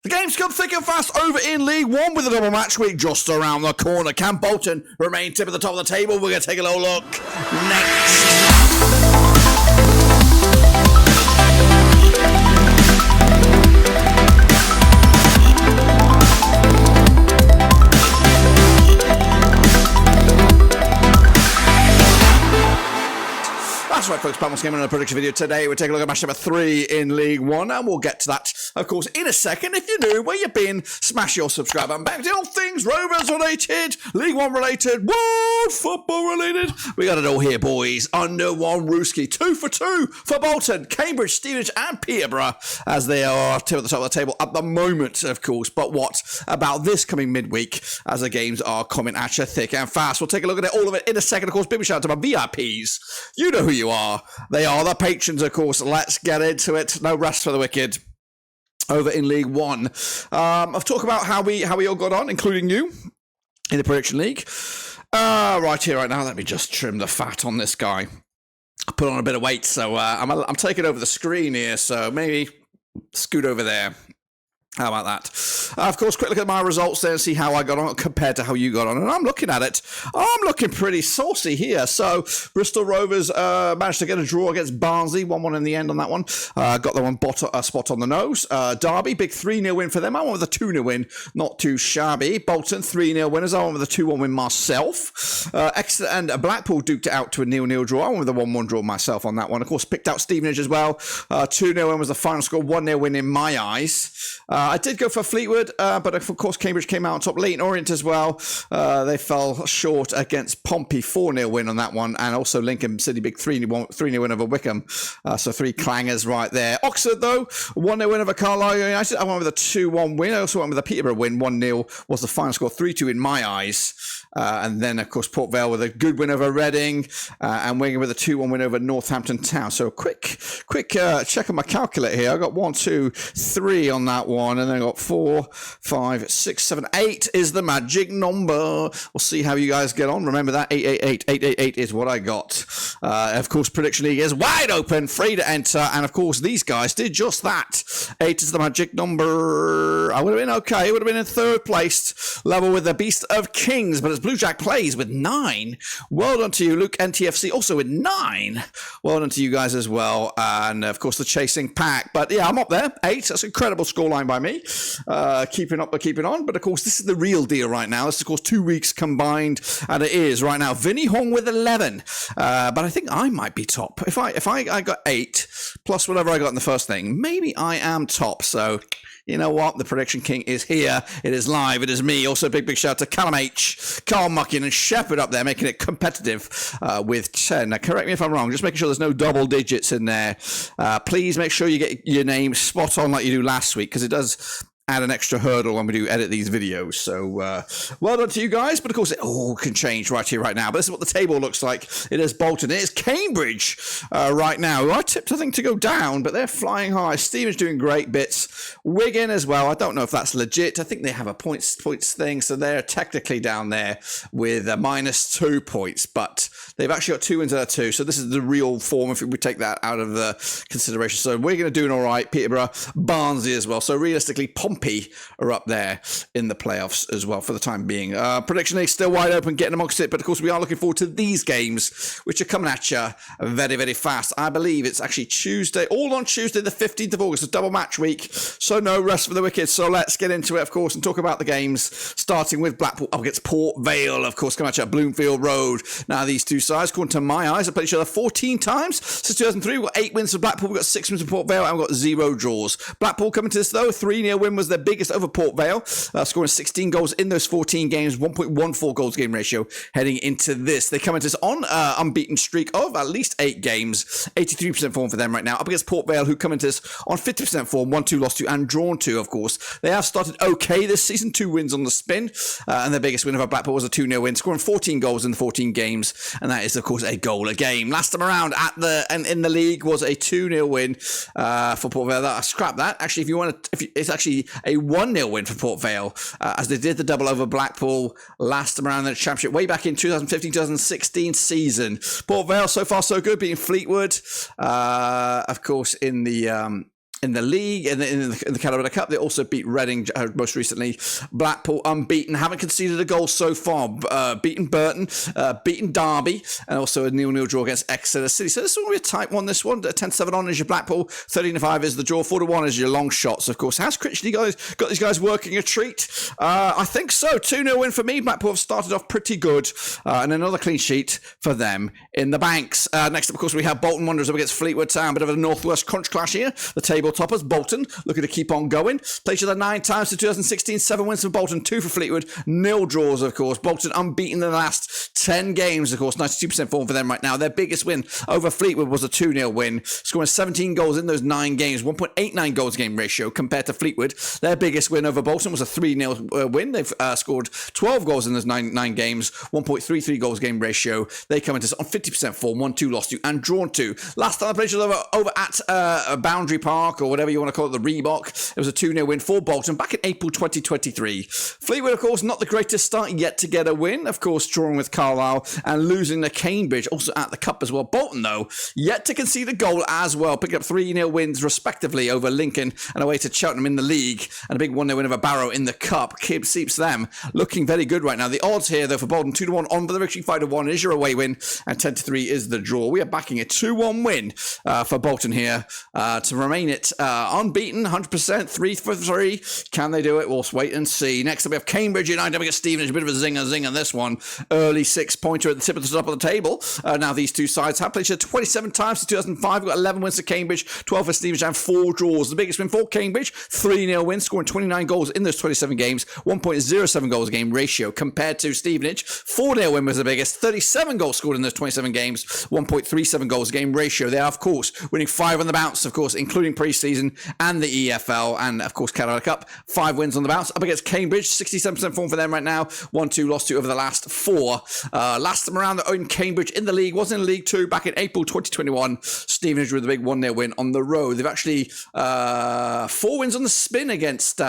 The game's come thick and fast over in League One with a double match week just around the corner. Can Bolton remain tip at the top of the table? We're going to take a little look next. That's right, folks. Palmer's Game in a prediction video today. We're taking a look at match number 3 in League One, and we'll get to that, of course, in a second. If you're new, where you've been, smash your subscribe button. Back to all things Rovers related, League One related, world football related. We got it all here, boys. Under one Rooski, 2 for 2 for Bolton, Cambridge, Stevenage, and Peterborough, as they are at the top of the table at the moment, of course. But what about this coming midweek, as the games are coming at you thick and fast? We'll take a look at it, all of it, in a second. Of course, big shout out to my VIPs. You know who you are. They are the patrons, of course. Let's get into it. No rest for the wicked over in League One. I've talked about how we all got on, including you, in the prediction league. Right here, right now, let me just trim the fat on this guy. I put on a bit of weight, so I'm taking over the screen here, so maybe scoot over there. How about that? Of course, quick look at my results there and see how I got on compared to how you got on. And I'm looking at it. I'm looking pretty saucy here. So, Bristol Rovers managed to get a draw against Barnsley. 1-1 in the end on that one. Got that one spot on the nose. Derby, big 3-0 win for them. I went with a 2-0 win. Not too shabby. Bolton, 3-0 winners. I went with a 2-1 win myself. Exeter and Blackpool duked it out to a 0-0 draw. I went with a 1-1 draw myself on that one. Of course, picked out Stevenage as well. 2-0 win was the final score. 1-0 win in my eyes. I did go for Fleetwood, but of course Cambridge came out on top. Leyton, Orient as well. They fell short against Pompey, 4-0 win on that one. And also Lincoln City, big 3-0 win over Wycombe. So 3 clangers right there. Oxford, though, 1-0 win over Carlisle United. I went with a 2-1 win. I also went with a Peterborough win. 1-0 was the final score. 3-2 in my eyes. And then, of course, Port Vale with a good win over Reading. And Wigan with a 2-1 win over Northampton Town. So quick check on my calculator here. I got 1, 2, 3 on that one. And then I got 4, 5, 6, 7, 8 is the magic number. We'll see how you guys get on. Remember that 888. 888 is what I got. Of course, Prediction League is wide open, free to enter. And of course, these guys did just that. 8 is the magic number. I would have been okay. I would have been in third place, level with the Beast of Kings. But as Blue Jack plays with 9, well done to you, Luke NTFC, also with 9. Well done to you guys as well. And of course, the Chasing Pack. But yeah, I'm up there. 8. That's an incredible scoreline by me. Keeping on. But of course, this is the real deal right now. This is, of course, 2 weeks combined. And it is right now. Vinny Hong with 11. But I think I might be top. If I got 8 plus whatever I got in the first thing, maybe I am top. So, you know what? The Prediction King is here. It is live. It is me. Also, big shout out to Callum H, Carl Muckin, and Shepherd up there, making it competitive with 10. Now, correct me if I'm wrong. Just making sure there's no double digits in there. Please make sure you get your name spot on like you do last week, because it does add an extra hurdle when we do edit these videos. So, well done to you guys. But of course, it all can change right here, right now. But this is what the table looks like. It is Bolton. It is Cambridge right now. I tipped, I think, to go down, but they're flying high. Stevenage doing great bits. Wigan as well. I don't know if that's legit. I think they have a points thing, so they're technically down there with a -2 points. But they've actually got 2 wins out of 2. So this is the real form if we take that out of the consideration. So we're going to do all right. Peterborough, Barnsley as well. So realistically, Pompey are up there in the playoffs as well for the time being. Prediction League still wide open, getting amongst it, but of course we are looking forward to these games, which are coming at you very, very fast. I believe it's actually Tuesday, all on Tuesday the 15th of August, a double match week, so no rest for the wicked. So let's get into it, of course, and talk about the games, starting with Blackpool up against Port Vale, of course, coming at you at Bloomfield Road. Now these two sides, according to my eyes, have played each other 14 times since 2003. We've got 8 wins for Blackpool, we've got 6 wins for Port Vale, and we've got 0 draws. Blackpool coming to this though, 3-0 win was their biggest over Port Vale, scoring 16 goals in those 14 games, 1.14 goals game ratio heading into this. They come into this on an unbeaten streak of at least 8 games, 83% form for them right now, up against Port Vale, who come into this on 50% form, 1-2 lost to and drawn 2, of course. They have started okay this season, 2 wins on the spin, and their biggest win over Blackpool was a 2-0 win, scoring 14 goals in the 14 games, and that is, of course, a goal a game. Last time around in the league was a 2-0 win for Port Vale. I scrapped that. Actually, it's actually a 1-0 win for Port Vale, as they did the double over Blackpool last time around in the Championship, way back in 2015-2016 season. Port Vale, so far so good, beating Fleetwood, of course, in the in the league, in the Carlisle Cup. They also beat Reading most recently. Blackpool unbeaten, haven't conceded a goal so far. Beaten Burton, beaten Derby, and also a 0-0 draw against Exeter City. So this will be a tight one, this one. 10-7 on is your Blackpool, 13-5 is the draw, 4-1 is your long shots, of course. Has Critchley got these guys working a treat? I think so. 2-0 win for me. Blackpool have started off pretty good, and another clean sheet for them in the banks. Next up, of course, we have Bolton Wanderers up against Fleetwood Town. Bit of a northwest crunch clash here. The table toppers, Bolton, looking to keep on going. Played each other 9 times to 2016, 7 wins for Bolton, 2 for Fleetwood, 0 draws, of course. Bolton unbeaten in the last 10 games, of course, 92% form for them right now. Their biggest win over Fleetwood was a 2-0 win, scoring 17 goals in those 9 games, 1.89 goals game ratio compared to Fleetwood. Their biggest win over Bolton was a 3-0 win. They've scored 12 goals in those 9 games, 1.33 goals game ratio. They come into on 50% form, 1-2 lost to and drawn to. Last time I played each other over at Boundary Park, or whatever you want to call it, the Reebok. It was a 2-0 win for Bolton back in April 2023. Fleetwood, of course, not the greatest start yet to get a win. Of course, drawing with Carlisle and losing to Cambridge, also at the Cup as well. Bolton, though, yet to concede a goal as well, picking up 3-0 wins respectively over Lincoln and away to Cheltenham in the league, and a big 1-0 win over Barrow in the Cup. Keeps them looking very good right now. The odds here, though, for Bolton, 2-1 on for the victory, 5-1 is your away win, and 10-3 is the draw. We are backing a 2-1 win for Bolton here to remain it unbeaten, 100%, 3 for 3. Can they do it? We'll wait and see. Next up, we have Cambridge United up against Stevenage. A bit of a zinger this one. Early 6-pointer at the tip of the top of the table. Now these two sides have played each other 27 times since 2005. We've got 11 wins for Cambridge, 12 for Stevenage, and 4 draws. The biggest win for Cambridge, 3-0 win, scoring 29 goals in those 27 games, 1.07 goals game ratio compared to Stevenage. 4-0 win was the biggest, 37 goals scored in those 27 games, 1.37 goals game ratio. They are, of course, winning 5 on the bounce, of course, including pre-season and the EFL, and of course Carlisle Cup. 5 wins on the bounce up against Cambridge, 67% form for them right now, 1-2 lost to over the last 4. Last time around, the own Cambridge in the league was in League 2 back in April 2021. Stevenage with a big 1-0 win on the road. They've actually 4 wins on the spin against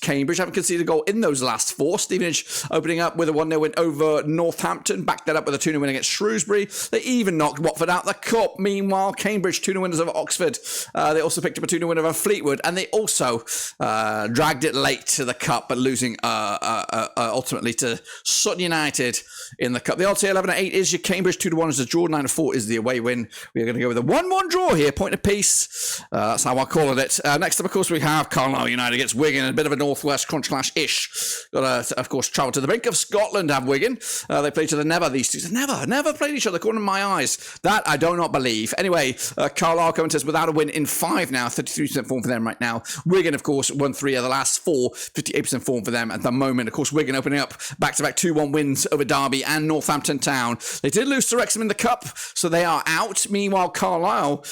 Cambridge. Haven't conceded a goal in those last 4. Stevenage opening up with a 1-0 win over Northampton, backed that up with a 2-0 win against Shrewsbury. They even knocked Watford out the Cup. Meanwhile, Cambridge 2-0 winners over Oxford. They also picked up a 2-0 win over Fleetwood, and they also dragged it late to the Cup, but losing ultimately to Sutton United in the Cup. The odds here, 11-8 is your Cambridge, 2-1 is the draw, 9-4 is the away win. We are going to go with a 1-1 draw here, point apiece. That's how I call it. Next up, of course, we have Carlisle United against Wigan, a bit of a northwest crunch clash-ish. Got to, of course, travel to the brink of Scotland, have Wigan. They play each other never, these two. Never played each other, according to my eyes. That I do not believe. Anyway, Carlisle coming to us without a win in 5 now, 33% form for them right now. Wigan, of course, won 3 of the last 4, 58% form for them at the moment. Of course, Wigan opening up back-to-back 2-1 wins over Derby and Northampton Town. They did lose to Wrexham in the Cup, so they are out. Meanwhile, Carlisle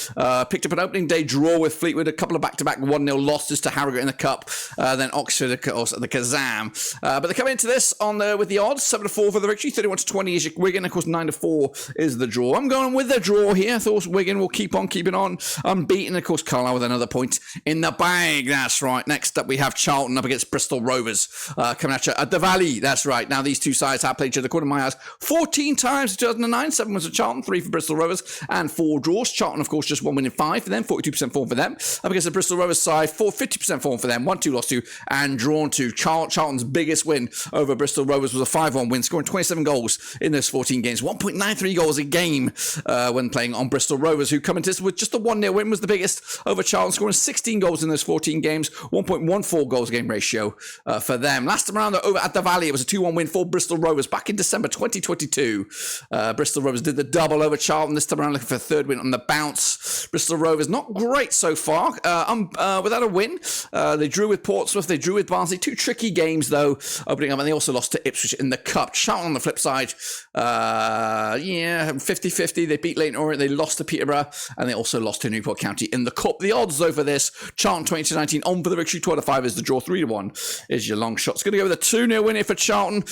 picked up an opening day draw with Fleetwood, a couple of back-to-back 1-0 losses to Harrogate in the Cup, then Oxford, of course, at the Kazam. But they're coming into this with the odds, 7-4 for the victory, 31-20 is your Wigan, of course, 9-4 is the draw. I'm going with the draw here. I thought Wigan will keep on keeping on unbeaten. Of course, Carlisle with another point in the bag. That's right. Next up, we have Charlton up against Bristol Rovers coming at you at the Vale. That's right. Now, these two sides have played each other, according to my eyes, 14 times in 2009. 7 was for Charlton, 3 for Bristol Rovers, and 4 draws. Charlton, of course, just 1 win in 5 for them, 42% form for them. Up against the Bristol Rovers side, 50% form for them, 1-2 lost to and drawn to. Charlton's biggest win over Bristol Rovers was a 5-1 win, scoring 27 goals in those 14 games, 1.93 goals a game when playing on Bristol Rovers, who come into this with just a 1-0 win, was the biggest over Charlton, scoring 16 goals in those 14 games, 1.14 goals game ratio for them. Last time around, over at the Valley, it was a 2-1 win for Bristol Rovers back in December 2022. Bristol Rovers did the double over Charlton, this time around looking for a 3rd win on the bounce. Bristol Rovers not great so far, without a win. They drew with Portsmouth, they drew with Barnsley, 2 tricky games though, opening up, and they also lost to Ipswich in the Cup. Charlton on the flip side, 50-50. They beat Leyton Orient, they lost to Peterborough, and they also lost to Newport County in the Cup. The odds though for this, Charlton 20-19 on for the victory, 12-5 is the draw, 3-1 is your long shot. It's going to go with a 2-0 win here for Charlton.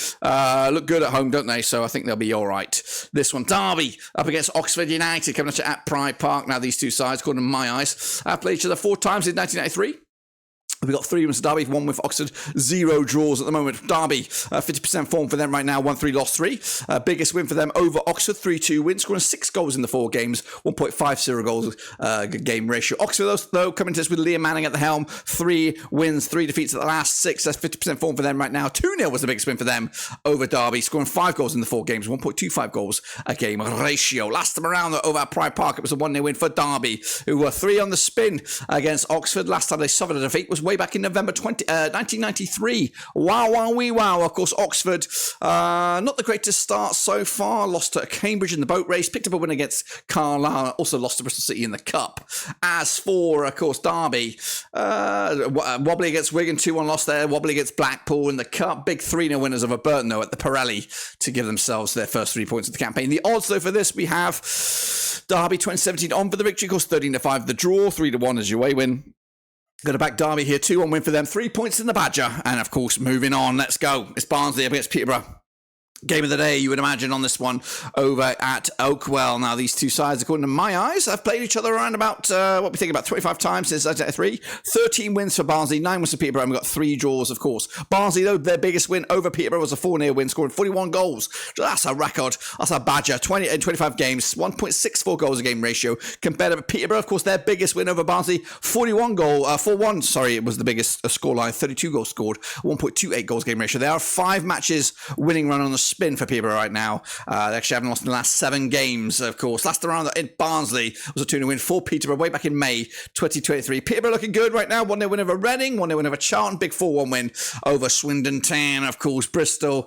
Look good at home, don't they? So I think they'll be all right. This one, Derby up against Oxford United coming at you at Pride Park. Now these two sides, according to my eyes, have played each other 4 times in 1993. We've got 3 wins for Derby, 1 win for Oxford, 0 draws at the moment. Derby, 50% form for them right now, 1-3, lost 3. Biggest win for them over Oxford, 3-2 win, scoring 6 goals in the 4 games, 1.50 goals game ratio. Oxford, though, coming to us with Liam Manning at the helm, 3 wins, 3 defeats at the last 6. That's 50% form for them right now. 2-0 was the biggest win for them over Derby, scoring 5 goals in the 4 games, 1.25 goals a game ratio. Last time around, though, over at Pride Park, it was a 1-0 win for Derby, who were 3 on the spin against Oxford. Last time they suffered a defeat was way back in November 1993. Wow. Of course, Oxford, not the greatest start so far. Lost to Cambridge in the boat race. Picked up a win against Carlisle. Also lost to Bristol City in the Cup. As for, of course, Derby, wobbly against Wigan, 2-1 loss there. Wobbly against Blackpool in the Cup. Big 3-0 winners over Burton, though, at the Pirelli to give themselves their first 3 points of the campaign. The odds, though, for this, we have Derby 2017 on for the victory. Of course, 13-5 the draw. 3-1 as your away win. Got to back Derby here, 2-1 win for them, 3 points in the Badger. And of course, moving on, let's go. It's Barnsley up against Peterborough. Game of the day, you would imagine, on this one over at Oakwell. Now, these two sides, according to my eyes, have played each other around about, what we think, about 25 times since 3. 13 wins for Barnsley, 9 wins for Peterborough, and we've got 3 draws, of course. Barnsley, though, their biggest win over Peterborough was a 4-0 win, scoring 41 goals. So that's a record. That's a Badger. 20 in 25 games, 1.64 goals a game ratio. Compared to Peterborough, of course, their biggest win over Barnsley, 4-1, sorry, it was the biggest scoreline, 32 goals scored, 1.28 goals game ratio. There are 5 matches winning run on the spin for Peterborough right now. They actually haven't lost in the last 7 games, of course. Last round in Barnsley was a 2-0 win for Peterborough way back in May 2023. Peterborough looking good right now. 1-0 win over Reading, 1-0 win over Charlton, big 4-1 win over Swindon Town, of course. Barnsley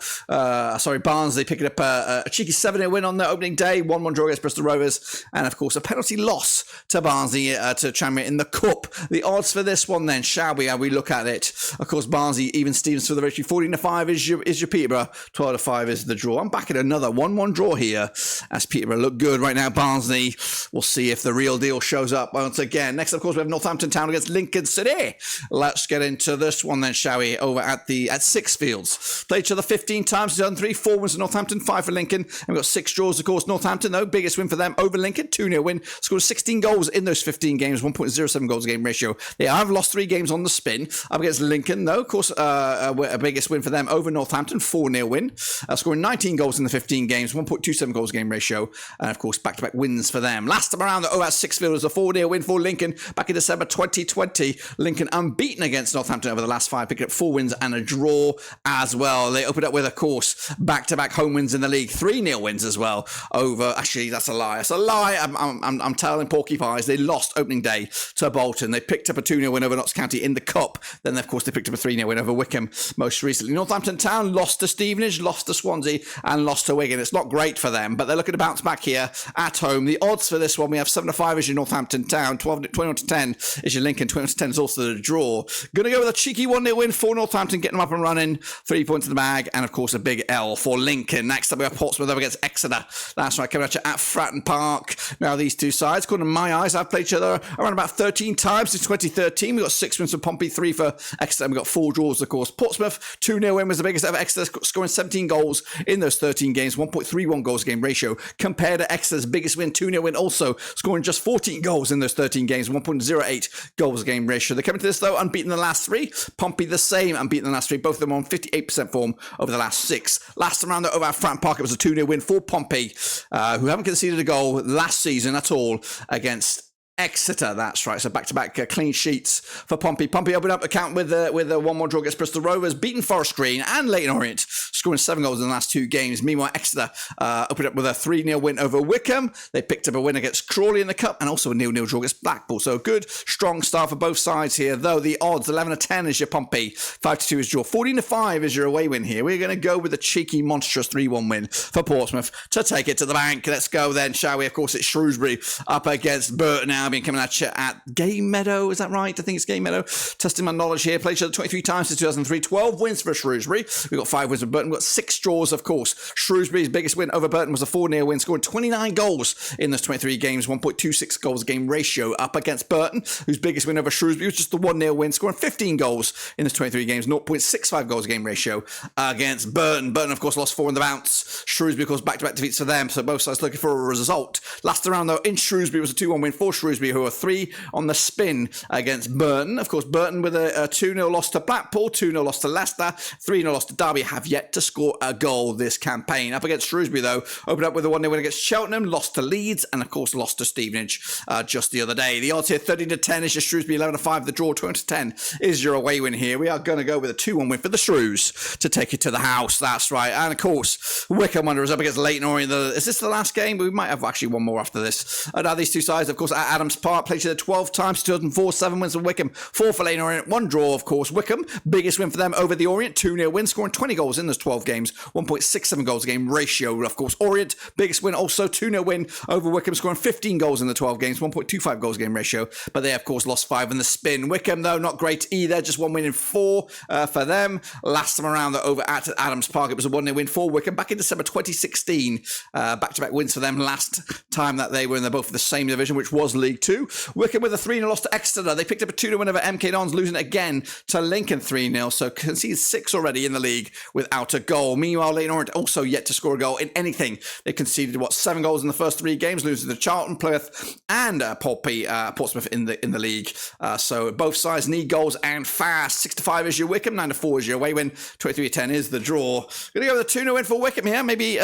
picking up a cheeky 7-0 win on their opening day, 1-1 draw against Bristol Rovers, and of course a penalty loss to Barnsley to Tranmere in the Cup. The odds for this one then, shall we? How we look at it? Of course, Barnsley even Stevens for the victory. 14-5 is your Peterborough, 12-5 is the draw. I'm back at another 1-1 draw here as Peterborough look good right now. Barnsley, we'll see if the real deal shows up once again. Next, of course, we have Northampton Town against Lincoln City. Let's get into this one then, shall we? Over at Six Fields. Played each other 15 times, 2003, 4 wins for Northampton, 5 for Lincoln. And we've got 6 draws, of course. Northampton, though, biggest win for them over Lincoln, 2-0 win. Scored 16 goals in those 15 games, 1.07 goals a game ratio. They have lost 3 games on the spin. Up against Lincoln, though, of course, a biggest win for them over Northampton, 4-0 win. Scoring 19 goals in the 15 games, 1.27 goals game ratio, and of course back-to-back wins for them. Last time around, at Sixfield was a 4-0 win for Lincoln back in December 2020. Lincoln unbeaten against Northampton over the last 5, picking up 4 wins and a draw as well. They opened up with, of course, back-to-back home wins in the league, 3-0 wins as well over. Actually, that's a lie. That's a lie. I'm telling porcupines. They lost opening day to Bolton. They picked up a 2-0 win over Notts County in the Cup. Then, of course, they picked up a 3-0 win over Wycombe most recently. Northampton Town lost to Stevenage, lost to Swansea, and lost to Wigan. It's not great for them, but they're looking to bounce back here at home. The odds for this one, we have 7-5 is your Northampton Town, 21-10 is your Lincoln, 21-10 is also the draw. Going to go with a cheeky 1-0 win for Northampton, getting them up and running, 3 points in the bag, and of course a big L for Lincoln. Next up we have Portsmouth over against Exeter. That's right, coming at you at Fratton Park. Now these two sides, according to my eyes, I've played each other around about 13 times since 2013. We've got 6 wins for Pompey, 3 for Exeter, and we've got 4 draws, of course. Portsmouth, 2-0 win was the biggest ever. Exeter scoring 17 goals in those 13 games, 1.31 goals game ratio, compared to Exeter's biggest win, 2-0 win, also scoring just 14 goals in those 13 games, 1.08 goals game ratio. They're coming to this, though, unbeaten in the last 3. Pompey the same, unbeaten in the last 3. Both of them on 58% form over the last 6. Last time around, though, over at Fratton Park, it was a 2-0 win for Pompey, who haven't conceded a goal last season at all against Exeter. That's right. So back-to-back clean sheets for Pompey. Pompey opened up account with a 1-1 draw against Bristol Rovers, beaten Forest Green and Leyton Orient, scoring 7 goals in the last 2 games. Meanwhile, Exeter opened up with a 3-0 win over Wycombe. They picked up a win against Crawley in the Cup and also a 0-0 draw against Blackpool. So a good, strong start for both sides here, though the odds, 11-10 is your Pompey, 5-2 is your 14-5 is your away win here. We're going to go with a cheeky, monstrous 3-1 win for Portsmouth to take it to the bank. Let's go then, shall we? Of course, it's Shrewsbury up against Burton. Albion coming at you at Game Meadow. Is that right? I think it's Game Meadow. Testing my knowledge here. Played each other 23 times since 2003. 12 wins for Shrewsbury. We've got 5 wins for Burton. Burton got 6 draws, of course. Shrewsbury's biggest win over Burton was a 4-0 win, scoring 29 goals in those 23 games, 1.26 goals a game ratio. Up against Burton, whose biggest win over Shrewsbury was just the 1-0 win, scoring 15 goals in those 23 games, 0.65 goals a game ratio against Burton. Burton, of course, lost 4 in the bounce. Shrewsbury, of course, back-to-back defeats for them, so both sides looking for a result. Last round, though, in Shrewsbury was a 2-1 win for Shrewsbury, who are 3 on the spin against Burton. Of course, Burton with a 2-0 loss to Blackpool, 2-0 loss to Leicester, 3-0 loss to Derby, have yet to score a goal this campaign. Up against Shrewsbury, though, opened up with a 1-0 win against Cheltenham, lost to Leeds, and of course lost to Stevenage just the other day. The odds here, 13-10 is your Shrewsbury, 11-5 the draw, 20-10 is your away win here. We are going to go with a 2-1 win for the Shrews to take it to the house. That's right. And of course, Wycombe Wanderers up against Leyton Orient. Is this the last game? We might have actually one more after this. Now these two sides, of course, at Adams Park, played each other 12 times, 2004, 7 wins for Wycombe, 4 for Leyton Orient, 1 draw, of course. Wycombe, biggest win for them over the Orient, 2-0 win, scoring 20 goals in those 12 games, 1.67 goals a game ratio. Of course, Orient, biggest win, also 2-0 win over Wycombe, scoring 15 goals in the 12 games, 1.25 goals a game ratio. But they, of course, lost 5 in the spin. Wycombe, though, not great either, just 1 win in 4 for them. Last time around, though, over at Adams Park, it was a 1-0 win for Wycombe back in December 2016. Back-to-back wins for them last time that they were in both the same division, which was League Two. Wycombe with a 3-0 loss to Exeter. They picked up a 2-0 win over MK Dons, losing again to Lincoln 3-0. So conceded 6 already in the league without a goal. Meanwhile, Leyton Orient also yet to score a goal in anything. They conceded 7 goals in the first 3 games, losing to Charlton, Plymouth, and Portsmouth in the league. So both sides need goals and fast. 6-5 is your Wycombe, 9-4 is your away win, 23-10 is the draw. Going to go with a 2-0 win for Wycombe here. Maybe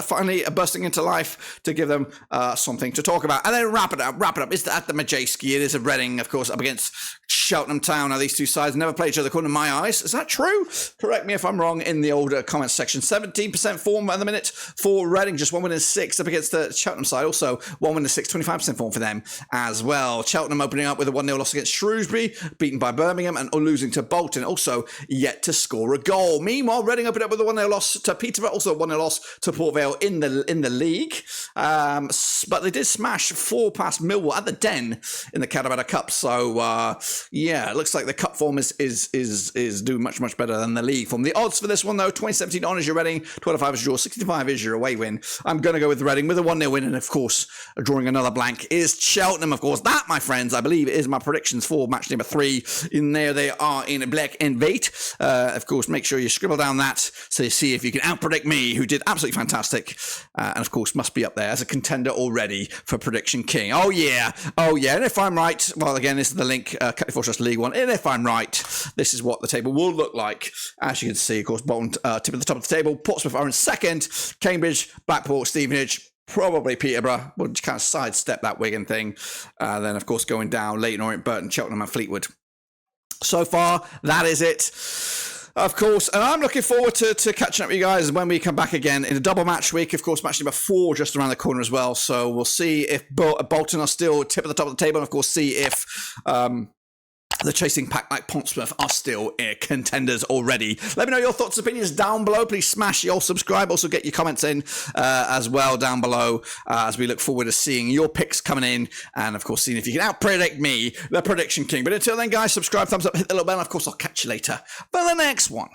finally bursting into life to give them something to talk about. And then wrap it up. It's at the Matchday. It is a Reading, of course, up against Cheltenham Town. Now, these two sides never play each other, according to my eyes. Is that true? Correct me if I'm wrong in the older comments section. 17% form at the minute for Reading, just 1 win and 6 up against the Cheltenham side. Also, 1 win and 6, 25% form for them as well. Cheltenham opening up with a 1-0 loss against Shrewsbury, beaten by Birmingham, and losing to Bolton. Also, yet to score a goal. Meanwhile, Reading opened up with a 1-0 loss to Peterborough, also a 1-0 loss to Port Vale in the league. But they did smash 4 past Millwall at the Den in the Carabao Cup. So, yeah, it looks like the cup form is doing much better than the league form. The odds for this one, though, 2017 on is your Reading, 12-5 is your draw, 65 is your away win. I'm going to go with Reading with a 1-0 win, and of course, drawing another blank is Cheltenham, of course. That, my friends, I believe is my predictions for match number 3. In there they are in black and white. Of course, make sure you scribble down that so you see if you can out-predict me, who did absolutely fantastic, and of course must be up there as a contender already for Prediction King. Oh yeah. And if I'm right, well, again, this is the link, Cutty Fortress League 1, and if I'm right, this is what the table will look like. As you can see, of course, Bolton tip at the top of the table, Portsmouth are in second, Cambridge, Blackpool, Stevenage, probably Peterborough. We'll just kind of sidestep that Wigan thing. Then, of course, going down, Leyton Orient, Burton, Cheltenham and Fleetwood. So far, that is it. Of course, and I'm looking forward to catching up with you guys when we come back again in a double match week. Of course, match number 4 just around the corner as well. So we'll see if Bolton are still tip at the top of the table, and of course see if the chasing pack like Portsmouth are still contenders already. Let me know your thoughts and opinions down below. Please smash your subscribe. Also get your comments in as well down below as we look forward to seeing your picks coming in, and of course seeing if you can out-predict me, the Prediction King. But until then, guys, subscribe, thumbs up, hit the little bell, and of course I'll catch you later for the next one.